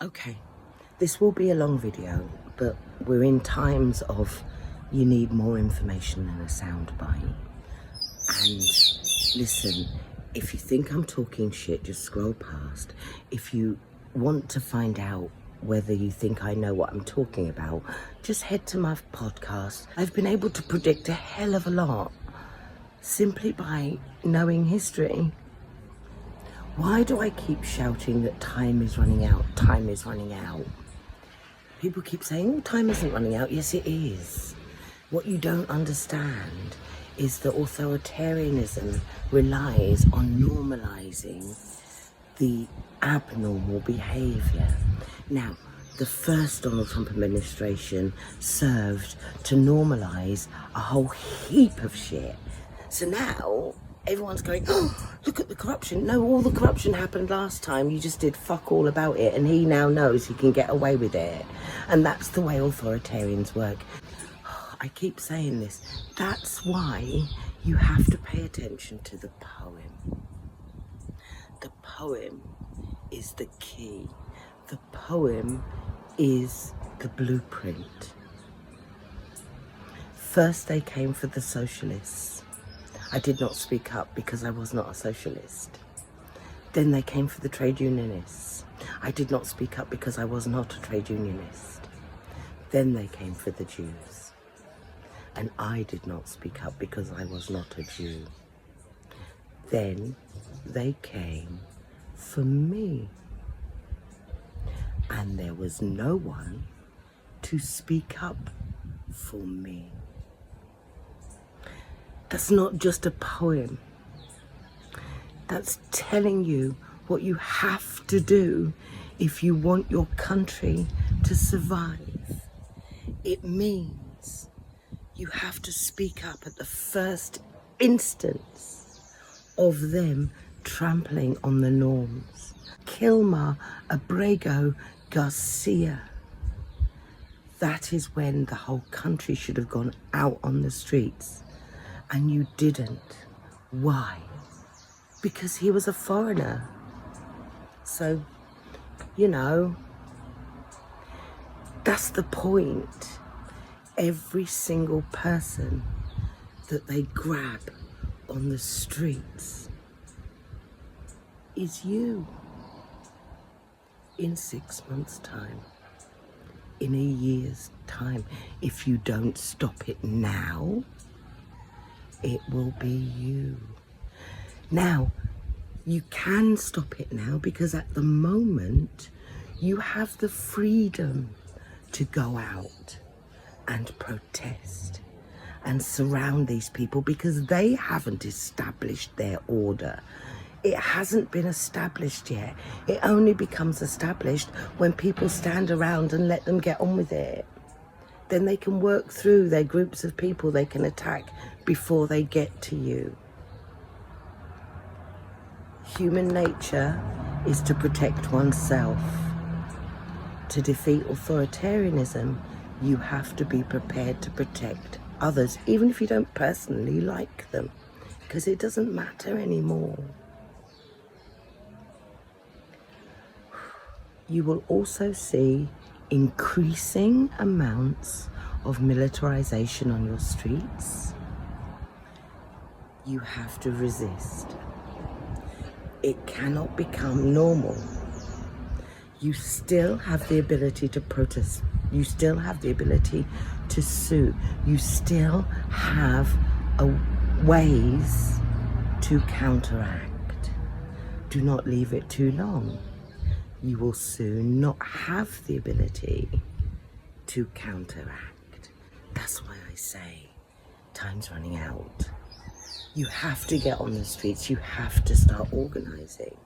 Okay, this will be a long video, but we're in times of you need more information than a soundbite. And listen, if you think I'm talking shit, just scroll past. If you want to find out whether you think I know what I'm talking about, just head to my podcast. I've been able to predict a hell of a lot simply by knowing history. Why do I keep shouting that time is running out? Time is running out. People keep saying, oh, time isn't running out. Yes, it is. What you don't understand is that authoritarianism relies on normalising the abnormal behaviour. Now, the first Donald Trump administration served to normalise a whole heap of shit. So now everyone's going, oh, look at the corruption. No, all the corruption happened last time. You just did fuck all about it. And he now knows he can get away with it. And that's the way authoritarians work. I keep saying this. That's why you have to pay attention to the poem. The poem is the key. The poem is the blueprint. First they came for the socialists. I did not speak up because I was not a socialist. Then they came for the trade unionists. I did not speak up because I was not a trade unionist. Then they came for the Jews. And I did not speak up because I was not a Jew. Then they came for me. And there was no one to speak up for me. That's not just a poem. That's telling you what you have to do if you want your country to survive. It means you have to speak up at the first instance of them trampling on the norms. Kilmer Abrego Garcia. That is when the whole country should have gone out on the streets. And you didn't. Why? Because he was a foreigner. So, you know, that's the point. Every single person that they grab on the streets is you. In 6 months' time, in a year's time, if you don't stop it now, it will be you. Now, you can stop it now because at the moment, you have the freedom to go out and protest and surround these people because they haven't established their order. It hasn't been established yet. It only becomes established when people stand around and let them get on with it. Then they can work through their groups of people they can attack before they get to you. Human nature is to protect oneself. To defeat authoritarianism, you have to be prepared to protect others, even if you don't personally like them, because it doesn't matter anymore. You will also see increasing amounts of militarization on your streets. You have to resist. It cannot become normal. You still have the ability to protest. You still have the ability to sue. You still have ways to counteract. Do not leave it too long. You will soon not have the ability to counteract. That's why I say time's running out. You have to get on the streets. You have to start organising.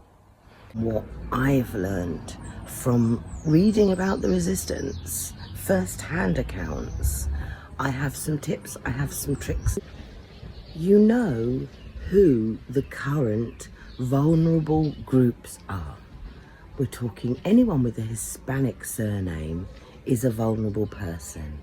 What I've learned from reading about the resistance, first-hand accounts, I have some tips, I have some tricks. You know who the current vulnerable groups are. We're talking anyone with a Hispanic surname is a vulnerable person.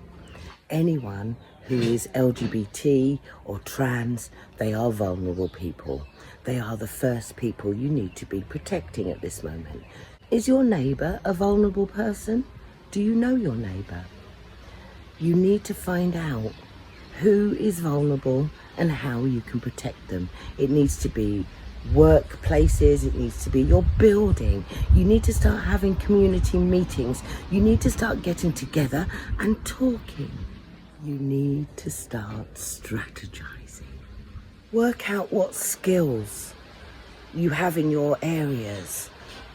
Anyone who is LGBT or trans, they are vulnerable people. They are the first people you need to be protecting at this moment. Is your neighbour a vulnerable person? Do you know your neighbour? You need to find out who is vulnerable and how you can protect them. It needs to be workplaces, it needs to be your building. You need to start having community meetings. You need to start getting together and talking. You need to start strategizing. Work out what skills you have in your areas.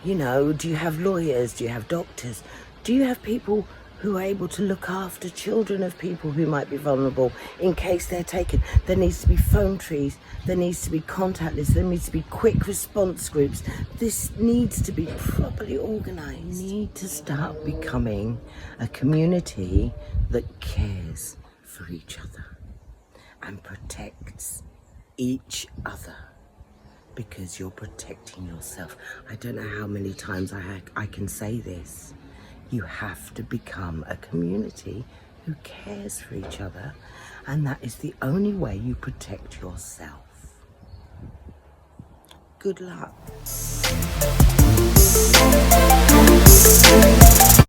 You know, do you have lawyers? Do you have doctors? Do you have people who are able to look after children of people who might be vulnerable in case they're taken? There needs to be phone trees. There needs to be contact lists. There needs to be quick response groups. This needs to be properly organised. We need to start becoming a community that cares for each other and protects each other, because you're protecting yourself. I don't know how many times I can say this. You have to become a community who cares for each other, and that is the only way you protect yourself. Good luck.